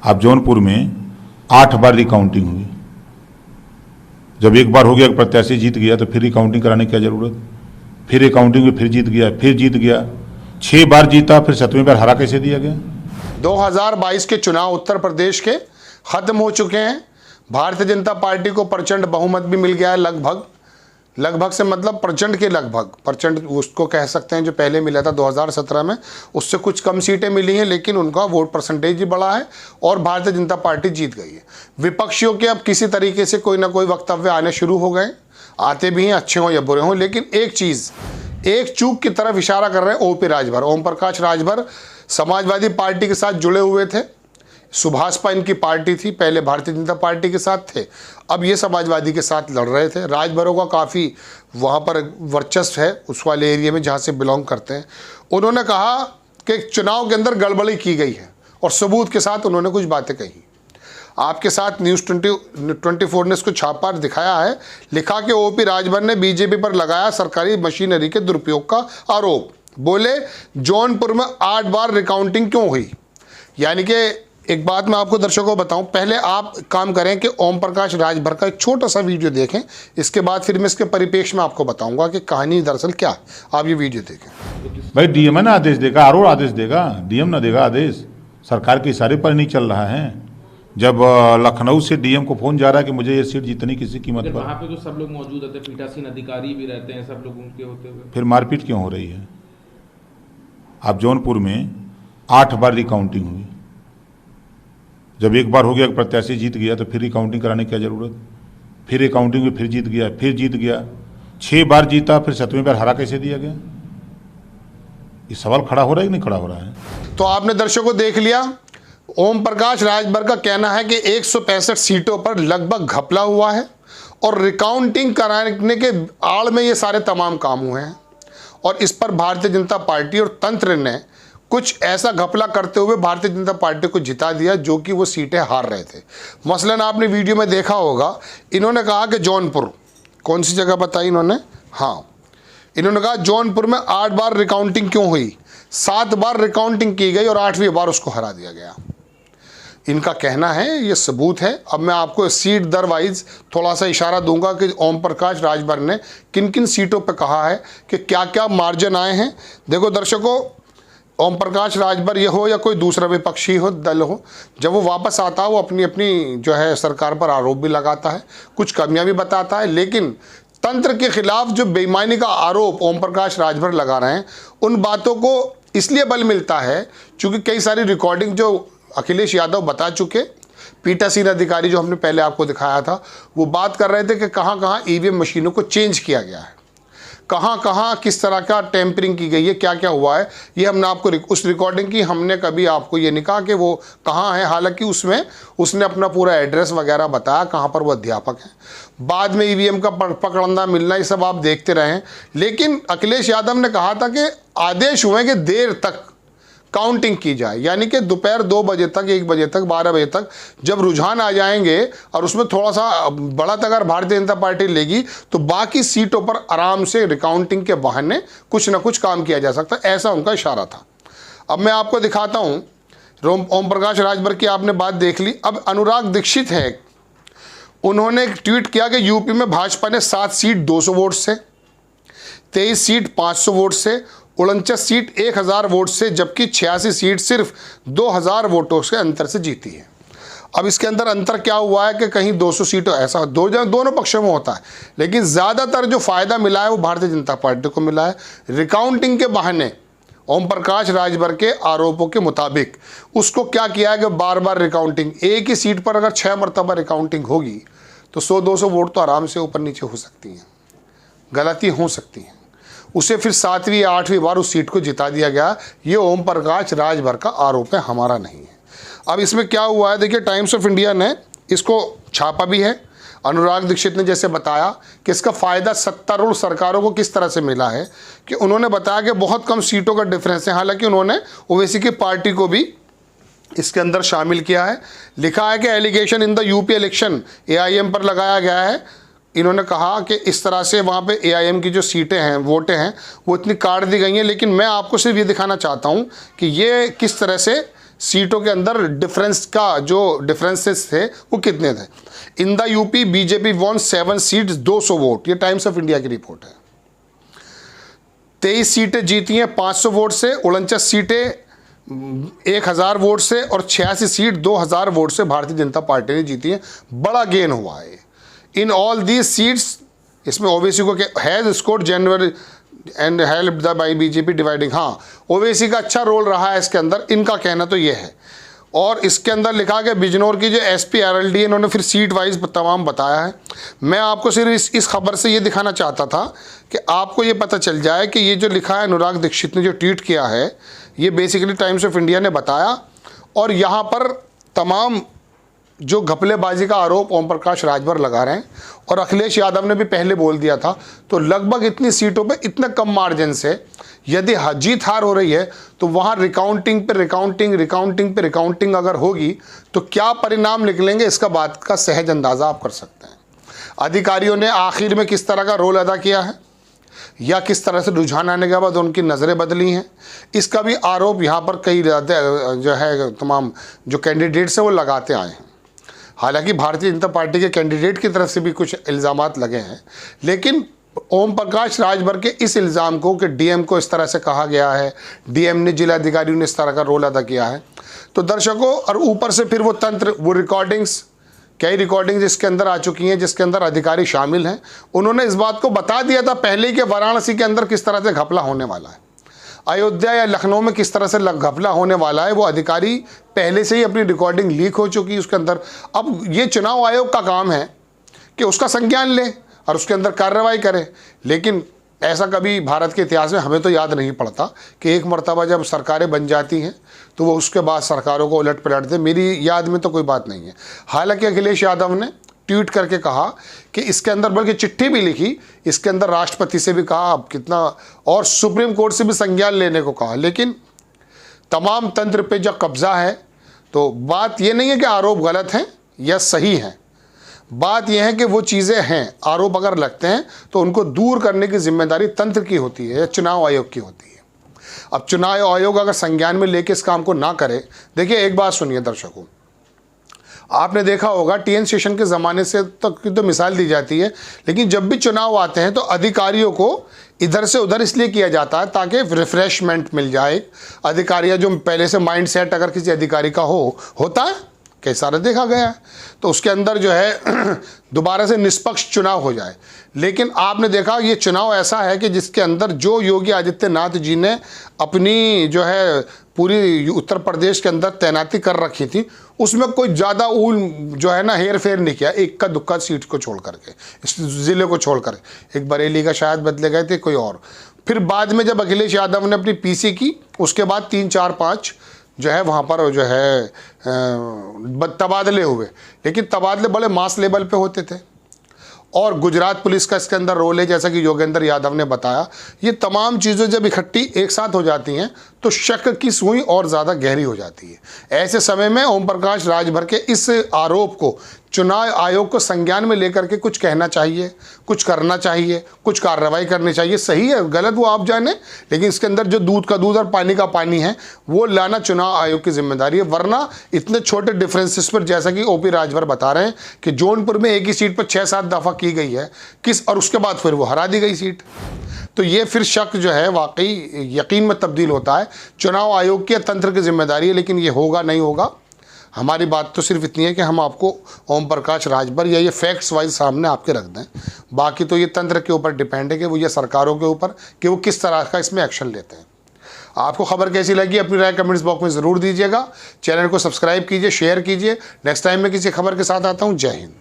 अब जौनपुर में 8 बार रिकाउंटिंग हुई। जब एक बार हो गया प्रत्याशी जीत गया तो फिर रिकाउंटिंग कराने की क्या जरूरत। फिर रिकाउंटिंग में फिर जीत गया 6 बार जीता, फिर 7वीं बार हरा कैसे दिया गया। 2022 के चुनाव उत्तर प्रदेश के खत्म हो चुके हैं। भारतीय जनता पार्टी को प्रचंड बहुमत भी मिल गया है। लगभग से मतलब प्रचंड के लगभग, प्रचंड उसको कह सकते हैं जो पहले मिला था 2017 में, उससे कुछ कम सीटें मिली हैं, लेकिन उनका वोट परसेंटेज ही बढ़ा है और भारतीय जनता पार्टी जीत गई है। विपक्षियों के अब किसी तरीके से कोई ना कोई वक्तव्य आने शुरू हो गए, आते भी हैं, अच्छे हों या बुरे हों, लेकिन एक चूक की तरफ इशारा कर रहे हैं ओपी राजभर। ओम प्रकाश राजभर समाजवादी पार्टी के साथ जुड़े हुए थे। सुभाषपा इनकी पार्टी थी, पहले भारतीय जनता पार्टी के साथ थे, अब ये समाजवादी के साथ लड़ रहे थे। राजभरों का काफ़ी वहाँ पर वर्चस्व है उस वाले एरिया में जहाँ से बिलोंग करते हैं। उन्होंने कहा कि चुनाव के अंदर गड़बड़ी की गई है और सबूत के साथ उन्होंने कुछ बातें कही। आपके साथ न्यूज़ 24 ने इसको छापा दिखाया है। लिखा कि ओपी राजभर ने बीजेपी पर लगाया सरकारी मशीनरी के दुरुपयोग का आरोप। बोले जौनपुर में 8 बार रिकाउंटिंग क्यों हुई। यानी कि एक बात मैं आपको दर्शकों को बताऊं, पहले आप काम करें कि ओम प्रकाश राजभर का एक छोटा सा वीडियो देखें, इसके बाद फिर मैं इसके परिप्रेक्ष्य में आपको बताऊंगा कि कहानी दरअसल क्या है। आप ये वीडियो देखें। भाई डीएम ना आदेश देगा, आरओ आदेश देगा, डीएम ना देगा आदेश। सरकार के इशारे पर नहीं चल रहा है। जब लखनऊ से डीएम को फोन जा रहा है कि मुझे ये सीट जीतनी किसी कीमत पर, वहाँ पे तो सब लोग मौजूद होते हैं, पीठासीन अधिकारी भी रहते हैं, सब लोग उनके होते हुए फिर मारपीट क्यों हो रही है। अब जौनपुर में 8 बार रिकाउंटिंग हुई। जब एक बार हो गया प्रत्याशी जीत गया तो फिर रिकाउंटिंग कराने की क्या जरूरत। फिर रिकाउंटिंग में फिर जीत गया 6 बार जीता, फिर 7वीं बार हरा कैसे दिया गया। ये सवाल खड़ा हो रहा है कि नहीं खड़ा हो रहा है। तो आपने दर्शकों को देख लिया। ओम प्रकाश राजभर का कहना है कि 165 सीटों पर लगभग घपला हुआ है और रिकाउंटिंग कराने के आड़ में ये सारे तमाम काम हुए हैं और इस पर भारतीय जनता पार्टी और तंत्र ने कुछ ऐसा घपला करते हुए भारतीय जनता पार्टी को जिता दिया जो कि वो सीटें हार रहे थे। मसलन आपने वीडियो में देखा होगा, इन्होंने कहा कि जौनपुर, कौन सी जगह बताई इन्होंने, हाँ इन्होंने कहा जौनपुर में 8 बार रिकाउंटिंग क्यों हुई। 7 बार रिकाउंटिंग की गई और 8वीं बार उसको हरा दिया गया। इनका कहना है, ये सबूत है। अब मैं आपको सीट दर वाइज थोड़ा सा इशारा दूंगा कि ओम प्रकाश राजभर ने किन किन सीटों पर कहा है कि क्या क्या मार्जिन आए हैं। देखो दर्शकों, ओम प्रकाश राजभर ये हो या कोई दूसरा विपक्षी हो, दल हो, जब वो वापस आता है वो अपनी अपनी जो है सरकार पर आरोप भी लगाता है, कुछ कमियां भी बताता है, लेकिन तंत्र के खिलाफ जो बेईमानी का आरोप ओम प्रकाश राजभर लगा रहे हैं, उन बातों को इसलिए बल मिलता है क्योंकि कई सारी रिकॉर्डिंग जो अखिलेश यादव बता चुके, पीठासीन अधिकारी जो हमने पहले आपको दिखाया था, वो बात कर रहे थे कि कहाँ कहाँ ईवीएम मशीनों को चेंज किया गया है, कहाँ कहाँ किस तरह का टेम्परिंग की गई है, क्या क्या हुआ है। ये हमने आपको उस रिकॉर्डिंग की हमने कभी आपको ये नहीं कहा कि वो कहाँ है, हालांकि उसमें उसने अपना पूरा एड्रेस वगैरह बताया, कहाँ पर वो अध्यापक है। बाद में ईवीएम का पकड़ना मिलना, ये सब आप देखते रहें। लेकिन अखिलेश यादव ने कहा था कि आदेश हुए कि देर तक काउंटिंग की जाए, यानी कि दोपहर 2 बजे तक, 1 बजे तक, 12 बजे तक जब रुझान आ जाएंगे और उसमें थोड़ा सा बढ़त अगर भारतीय जनता पार्टी लेगी तो बाकी सीटों पर आराम से रिकाउंटिंग के बहाने कुछ ना कुछ काम किया जा सकता है, ऐसा उनका इशारा था। अब मैं आपको दिखाता हूँ। ओम प्रकाश राजभर की आपने बात देख ली। अब अनुराग दीक्षित है, उन्होंने एक ट्वीट किया कि यूपी में भाजपा ने 7 सीट 200 वोट से, 23 सीट 500 वोट से, 49 सीट 1000 वोट से, जबकि 86 सीट सिर्फ 2000 वोटों के अंतर से जीती है। अब इसके अंदर अंतर क्या हुआ है कि कहीं 200 सीटों ऐसा दोनों पक्षों में होता है, लेकिन ज़्यादातर जो फ़ायदा मिला है वो भारतीय जनता पार्टी को मिला है। रिकाउंटिंग के बहाने ओम प्रकाश राजभर के आरोपों के मुताबिक उसको क्या किया है कि बार बार रिकाउंटिंग, एक ही सीट पर अगर 6 मरतबा रिकाउंटिंग होगी तो 100-200 वोट तो आराम से ऊपर नीचे हो सकती हैं, गलती हो सकती हैं। उसे फिर 7वीं या 8वीं बार उस सीट को जिता दिया गया। ये ओम प्रकाश राजभर का आरोप है, हमारा नहीं है। अब इसमें क्या हुआ है, देखिए टाइम्स ऑफ इंडिया ने इसको छापा भी है। अनुराग दीक्षित ने जैसे बताया कि इसका फ़ायदा सत्तारूढ़ सरकारों को किस तरह से मिला है, कि उन्होंने बताया कि बहुत कम सीटों का डिफरेंस है। हालांकि उन्होंने ओवैसी की पार्टी को भी इसके अंदर शामिल किया है। लिखा है कि allegation in the UP election AIM पर लगाया गया है। इन्होंने कहा कि इस तरह से वहाँ पे AIM की जो सीटें हैं, वोटें हैं, वो इतनी काट दी गई हैं। लेकिन मैं आपको सिर्फ ये दिखाना चाहता हूँ कि ये किस तरह से सीटों के अंदर डिफरेंस का जो डिफरेंसेस थे वो कितने थे। In the UP BJP won 7 seats 200 vote, ये टाइम्स ऑफ इंडिया की रिपोर्ट है। 23 सीटें जीती हैं 500 वोट से, 49 सीटें 1000 वोट से और 86 सीट 2000 वोट से भारतीय जनता पार्टी ने जीती है। बड़ा गेन हुआ है इन ऑल दीज सीट्स। इसमें ओवैसी को has scored January and help the by BJP dividing. हाँ, ओवैसी का अच्छा रोल रहा है इसके अंदर, इनका कहना तो ये है। और इसके अंदर लिखा गया बिजनौर की जो एसपी आरएलडी है, इन्होंने फिर सीट वाइज तमाम बताया है। मैं आपको सिर्फ इस खबर से ये दिखाना चाहता था कि आपको ये पता चल जाए कि ये जो लिखा है अनुराग दीक्षित ने जो ट्वीट किया है, ये बेसिकली टाइम्स ऑफ इंडिया ने बताया। और यहाँ पर तमाम जो घपलेबाजी का आरोप ओम प्रकाश राजभर लगा रहे हैं, और अखिलेश यादव ने भी पहले बोल दिया था, तो लगभग इतनी सीटों पे इतने कम मार्जिन से यदि जीत हार हो रही है तो वहाँ रिकाउंटिंग अगर होगी तो क्या परिणाम निकलेंगे, इसका बात का सहज अंदाज़ा आप कर सकते हैं। अधिकारियों ने आखिर में किस तरह का रोल अदा किया है या किस तरह से रुझान आने के बाद उनकी नज़रें बदली हैं, इसका भी आरोप यहाँ पर कई जो है तमाम जो कैंडिडेट्स हैं वो लगाते आए हैं। हालांकि भारतीय जनता पार्टी के कैंडिडेट की तरफ से भी कुछ इल्ज़ामात लगे हैं, लेकिन ओम प्रकाश राजभर के इस इल्ज़ाम को कि डीएम को इस तरह से कहा गया है, डीएम ने जिलाधिकारियों ने इस तरह का रोल अदा किया है, तो दर्शकों और ऊपर से फिर वो तंत्र, वो रिकॉर्डिंग्स, कई रिकॉर्डिंग्स इसके अंदर आ चुकी हैं जिसके अंदर अधिकारी शामिल हैं। उन्होंने इस बात को बता दिया था पहले ही कि वाराणसी के अंदर किस तरह से घपला होने वाला है, अयोध्या या लखनऊ में किस तरह से घपला होने वाला है, वो अधिकारी पहले से ही अपनी रिकॉर्डिंग लीक हो चुकी है उसके अंदर। अब ये चुनाव आयोग का काम है कि उसका संज्ञान ले और उसके अंदर कार्रवाई करे, लेकिन ऐसा कभी भारत के इतिहास में हमें तो याद नहीं पड़ता कि एक मर्तबा जब सरकारें बन जाती हैं तो वो उसके बाद सरकारों को उलट पलट दे। मेरी याद में तो कोई बात नहीं है। हालांकि अखिलेश यादव ने ट्वीट करके कहा कि इसके अंदर, बल्कि चिट्ठी भी लिखी, इसके अंदर राष्ट्रपति से भी कहा अब कितना, और सुप्रीम कोर्ट से भी संज्ञान लेने को कहा, लेकिन तमाम तंत्र पे जब कब्जा है तो बात ये नहीं है कि आरोप गलत हैं या सही हैं, बात यह है कि वो चीज़ें हैं, आरोप अगर लगते हैं तो उनको दूर करने की जिम्मेदारी तंत्र की होती है या चुनाव आयोग की होती है। अब चुनाव आयोग अगर संज्ञान में लेके इस काम को ना करे, देखिए एक बात सुनिए दर्शकों, आपने देखा होगा टीएन शेषन के ज़माने से तक की तो मिसाल दी जाती है, लेकिन जब भी चुनाव आते हैं तो अधिकारियों को इधर से उधर इसलिए किया जाता है ताकि रिफ्रेशमेंट मिल जाए। अधिकारियों जो पहले से माइंड सेट अगर किसी अधिकारी का होता है, कई सारा देखा गया है, तो उसके अंदर जो है दोबारा से निष्पक्ष चुनाव हो जाए। लेकिन आपने देखा ये चुनाव ऐसा है कि जिसके अंदर जो योगी आदित्यनाथ जी ने अपनी जो है पूरी उत्तर प्रदेश के अंदर तैनाती कर रखी थी, उसमें कोई ज़्यादा जो है ना हेर फेर नहीं किया, इक्का दुक्का सीट को छोड़ करके, इस ज़िले को छोड़ कर, एक बरेली का शायद बदले गए थे कोई और। फिर बाद में जब अखिलेश यादव ने अपनी पीसी की, उसके बाद 3, 4, 5 जो है वहाँ पर जो है तबादले हुए, लेकिन तबादले बड़े मास लेवल पे होते थे। और गुजरात पुलिस का इसके अंदर रोल है, जैसा कि योगेंद्र यादव ने बताया। ये तमाम चीज़ें जब इकट्ठी एक साथ हो जाती हैं तो शक की सुई और ज़्यादा गहरी हो जाती है। ऐसे समय में ओम प्रकाश राजभर के इस आरोप को चुनाव आयोग को संज्ञान में लेकर के कुछ कहना चाहिए, कुछ करना चाहिए, कुछ कार्रवाई करनी चाहिए। सही है गलत वो आप जाने, लेकिन इसके अंदर जो दूध का दूध और पानी का पानी है वो लाना चुनाव आयोग की जिम्मेदारी है। वरना इतने छोटे डिफरेंसेस पर, जैसा कि ओपी राजभर बता रहे हैं कि जौनपुर में एक ही सीट पर 6-7 दफ़ा की गई है और उसके बाद फिर वो हरा दी गई सीट, तो ये फिर शक जो है वाकई यकीन में तब्दील होता है। चुनाव आयोग की तंत्र की जिम्मेदारी है, लेकिन ये होगा नहीं होगा, हमारी बात तो सिर्फ इतनी है कि हम आपको ओम प्रकाश राजभर या ये फैक्ट्स वाइज सामने आपके रख दें। बाकी तो ये तंत्र के ऊपर डिपेंड है कि वो ये सरकारों के ऊपर कि वो किस तरह का इसमें एक्शन लेते हैं। आपको खबर कैसी लगी अपनी राय कमेंट्स बॉक्स में ज़रूर दीजिएगा। चैनल को सब्सक्राइब कीजिए, शेयर कीजिए। नेक्स्ट टाइम मैं किसी खबर के साथ आता हूँ। जय हिंद।